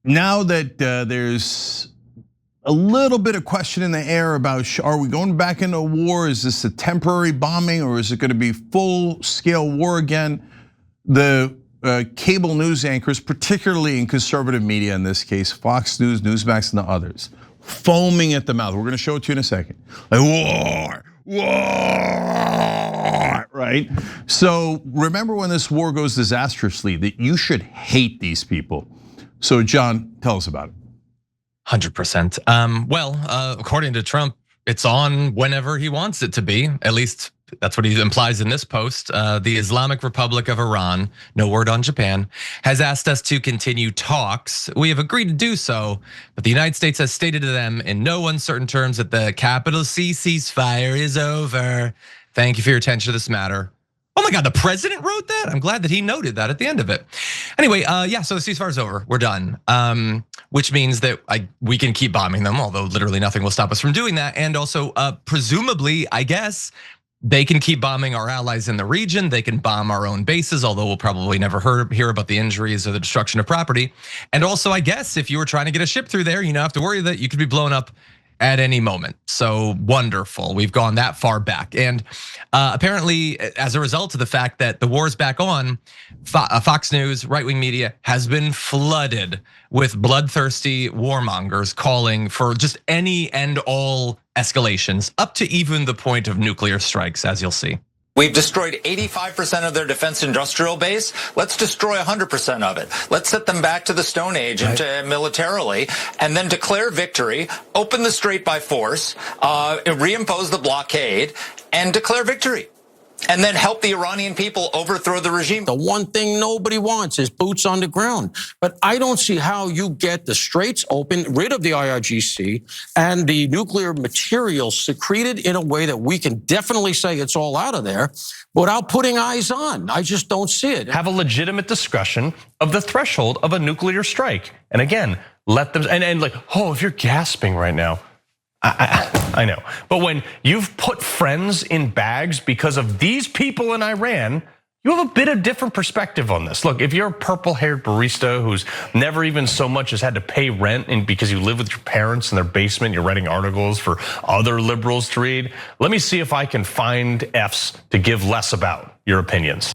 now that there's a little bit of question in the air about are we going back into a war? Is this a temporary bombing or is it going to be full-scale war again? The cable news anchors, particularly in conservative media in this case, Fox News, Newsmax, and the others, foaming at the mouth. We're going to show it to you in a second. Like war, right? So remember when this war goes disastrously that you should hate these people. So John, tell us about it. 100%. Well, according to Trump, it's on whenever he wants it to be. At least that's what he implies in this post. The Islamic Republic of Iran, no word on Japan, has asked us to continue talks. We have agreed to do so, but the United States has stated to them in no uncertain terms that the capital C ceasefire is over. Thank you for your attention to this matter. Oh my God, the president wrote that? I'm glad that he noted that at the end of it. Anyway, yeah, so the ceasefire is over, we're done. Which means that we can keep bombing them, although literally nothing will stop us from doing that. And also, presumably, I guess, they can keep bombing our allies in the region. They can bomb our own bases, although we'll probably never hear about the injuries or the destruction of property. And also, I guess, if you were trying to get a ship through there, you don't have to worry that you could be blown up at any moment. So wonderful, we've gone that far back. And apparently, as a result of the fact that the war is back on, Fox News, right-wing media has been flooded with bloodthirsty warmongers calling for just any and all escalations, up to even the point of nuclear strikes, as you'll see. We've destroyed 85% of their defense industrial base. Let's destroy 100% of it. Let's set them back to the Stone Age militarily, and then declare victory, open the strait by force, reimpose the blockade, and declare victory. And then help the Iranian people overthrow the regime. The one thing nobody wants is boots on the ground. But I don't see how you get the straits open, rid of the IRGC, and the nuclear material secreted in a way that we can definitely say it's all out of there without putting eyes on. I just don't see it. Have a legitimate discussion of the threshold of a nuclear strike. And again, let them, and like, oh, if you're gasping right now, I know, but when you've put friends in bags because of these people in Iran, you have a bit of different perspective on this. Look, if you're a purple-haired barista who's never even so much as had to pay rent and because you live with your parents in their basement, you're writing articles for other liberals to read, let me see if I can find Fs to give less about your opinions.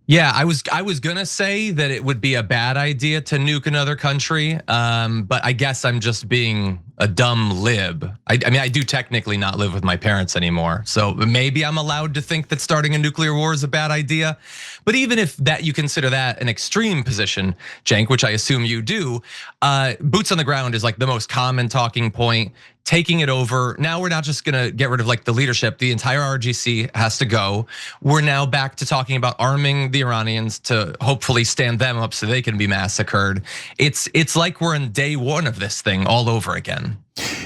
Yeah, I was gonna say that it would be a bad idea to nuke another country, but I guess I'm just being a dumb lib. I mean, I do technically not live with my parents anymore, so maybe I'm allowed to think that starting a nuclear war is a bad idea. But even if that you consider that an extreme position, Cenk, which I assume you do, boots on the ground is like the most common talking point. Taking it over. Now we're not just gonna get rid of like the leadership. The entire RGC has to go. We're now back to talking about arming the Iranians to hopefully stand them up so they can be massacred. It's like we're in day one of this thing all over again.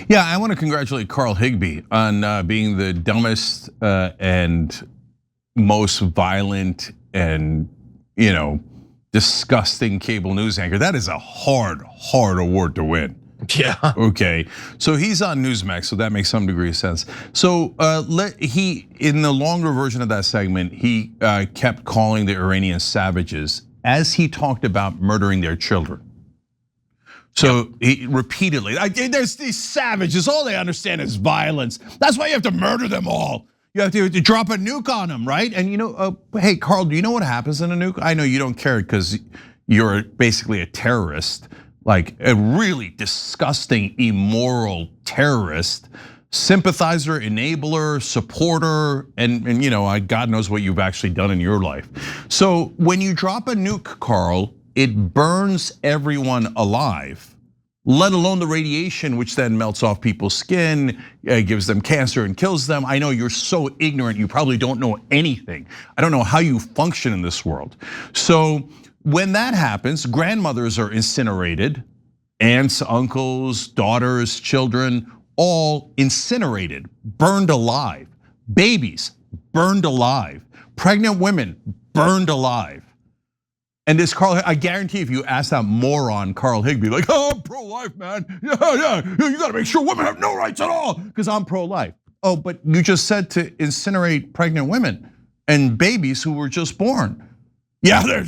Yeah, I want to congratulate Carl Higbie on being the dumbest and most violent and disgusting cable news anchor. That is a hard award to win. Yeah. Okay. So he's on Newsmax, so that makes some degree of sense. So in the longer version of that segment, he kept calling the Iranian savages as he talked about murdering their children. So he repeatedly, there's these savages, all they understand is violence. That's why you have to murder them all. You have to drop a nuke on them, right? And hey, Carl, do you know what happens in a nuke? I know you don't care because you're basically a terrorist. Like a really disgusting, immoral terrorist, sympathizer, enabler, supporter, and God knows what you've actually done in your life. So when you drop a nuke, Carl, it burns everyone alive, let alone the radiation, which then melts off people's skin, gives them cancer and kills them. I know you're so ignorant, you probably don't know anything. I don't know how you function in this world. So when that happens, grandmothers are incinerated, aunts, uncles, daughters, children, all incinerated, burned alive. Babies burned alive. Pregnant women burned alive. And this Carl, I guarantee if you ask that moron Carl Higbie, like, oh, I'm pro-life, man. Yeah, you gotta make sure women have no rights at all, because I'm pro-life. Oh, but you just said to incinerate pregnant women and babies who were just born. Yeah,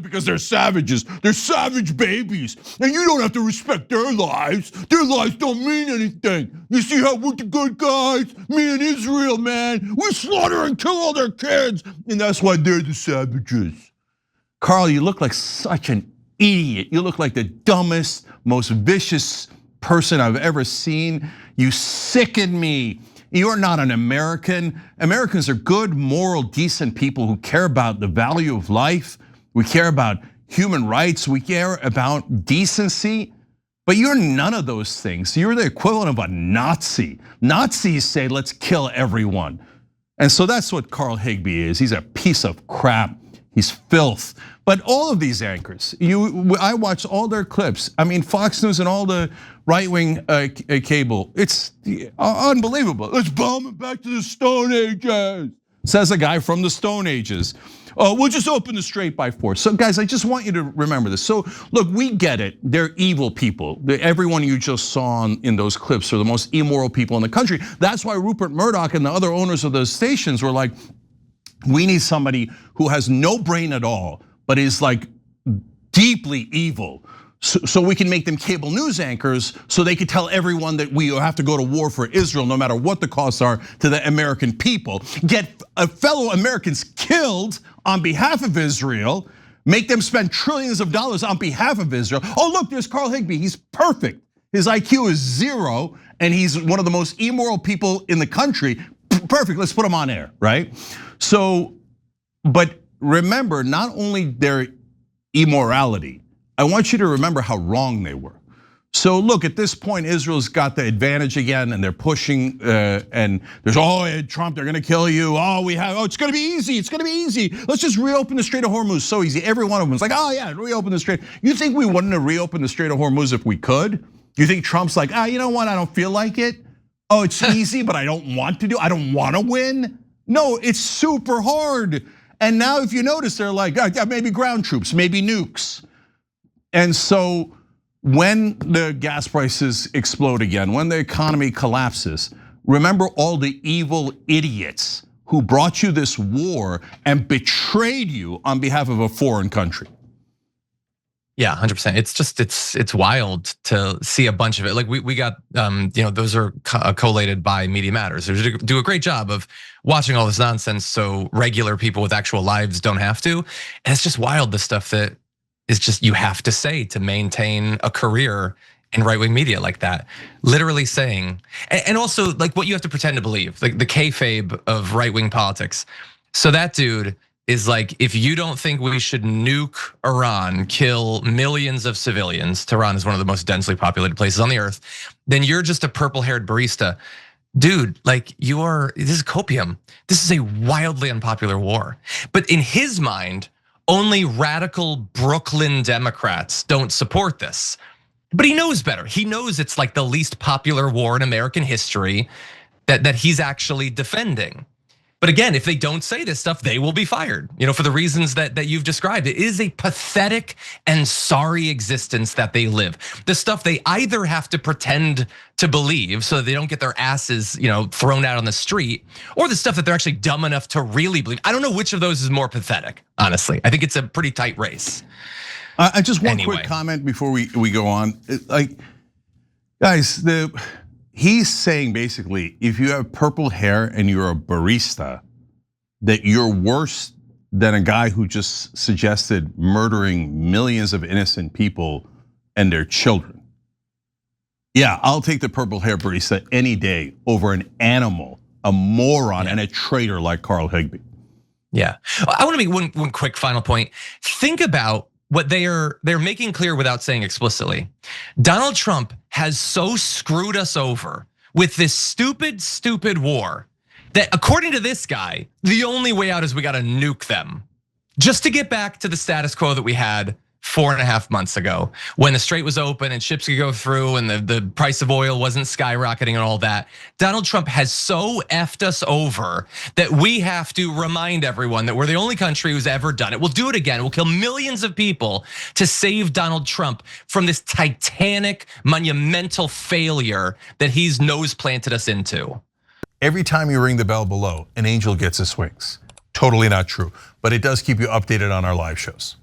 because they're savages. They're savage babies. And you don't have to respect their lives. Their lives don't mean anything. You see how we're the good guys? Me and Israel, man. We slaughter and kill all their kids. And that's why they're the savages. Carl, you look like such an idiot. You look like the dumbest, most vicious person I've ever seen. You sicken me. You're not an American. Americans are good, moral, decent people who care about the value of life. We care about human rights. We care about decency. But you're none of those things. You're the equivalent of a Nazi. Nazis say, let's kill everyone. And so that's what Carl Higbie is. He's a piece of crap. He's filth. But all of these anchors, I watch all their clips. I mean, Fox News and all the right-wing cable, it's unbelievable. Let's bomb it back to the Stone Ages, says a guy from the Stone Ages. We'll just open the strait by force. So guys, I just want you to remember this. So look, we get it. They're evil people. Everyone you just saw in those clips are the most immoral people in the country. That's why Rupert Murdoch and the other owners of those stations were like, we need somebody who has no brain at all, but is like deeply evil. So we can make them cable news anchors so they can tell everyone that we have to go to war for Israel no matter what the costs are to the American people. Get fellow Americans killed on behalf of Israel, make them spend trillions of dollars on behalf of Israel. Oh look, there's Carl Higbie, he's perfect. His IQ is 0 and he's one of the most immoral people in the country. Perfect, let's put him on air, right? So, but remember, not only their immorality, I want you to remember how wrong they were. So look, at this point, Israel's got the advantage again, and they're pushing, and there's Trump, they're gonna kill you. It's gonna be easy. It's gonna be easy. Let's just reopen the Strait of Hormuz. So easy. Every one of them is like, oh yeah, reopen the Strait. You think we wouldn't have reopened the Strait of Hormuz if we could? You think Trump's like, you know what? I don't feel like it. Oh, it's easy, but I don't want to do. I don't want to win. No, it's super hard. And now, if you notice, they're like, maybe ground troops, maybe nukes. And so when the gas prices explode again, when the economy collapses, remember all the evil idiots who brought you this war and betrayed you on behalf of a foreign country. Yeah, 100%. It's just it's wild to see a bunch of it. Like we got those are collated by Media Matters. They do a great job of watching all this nonsense so regular people with actual lives don't have to. And it's just wild, the stuff that is just you have to say to maintain a career in right-wing media like that. Literally saying, and also like what you have to pretend to believe, like the kayfabe of right-wing politics. So that dude is like, if you don't think we should nuke Iran, kill millions of civilians, Tehran is one of the most densely populated places on the earth, then you're just a purple-haired barista. Dude, like this is copium. This is a wildly unpopular war. But in his mind, only radical Brooklyn Democrats don't support this. But he knows better. He knows it's like the least popular war in American history that he's actually defending. But again, if they don't say this stuff, they will be fired. For the reasons that you've described. It is a pathetic and sorry existence that they live. The stuff they either have to pretend to believe so that they don't get their asses, thrown out on the street, or the stuff that they're actually dumb enough to really believe. I don't know which of those is more pathetic, honestly. I think it's a pretty tight race. I just one quick comment before we go on. Like, guys, he's saying basically, if you have purple hair and you're a barista, that you're worse than a guy who just suggested murdering millions of innocent people and their children. Yeah, I'll take the purple hair barista any day over an animal, a moron, and a traitor like Carl Higbie. Yeah, I want to make one quick final point. Think about what they're making clear without saying explicitly. Donald Trump has so screwed us over with this stupid war that according to this guy, the only way out is we gotta nuke them. Just to get back to the status quo that we had 4.5 months ago, when the strait was open and ships could go through and the price of oil wasn't skyrocketing and all that. Donald Trump has so effed us over that we have to remind everyone that we're the only country who's ever done it. We'll do it again. We'll kill millions of people to save Donald Trump from this titanic, monumental failure that he's nose planted us into. Every time you ring the bell below, an angel gets his wings. totally not true. But it does keep you updated on our live shows.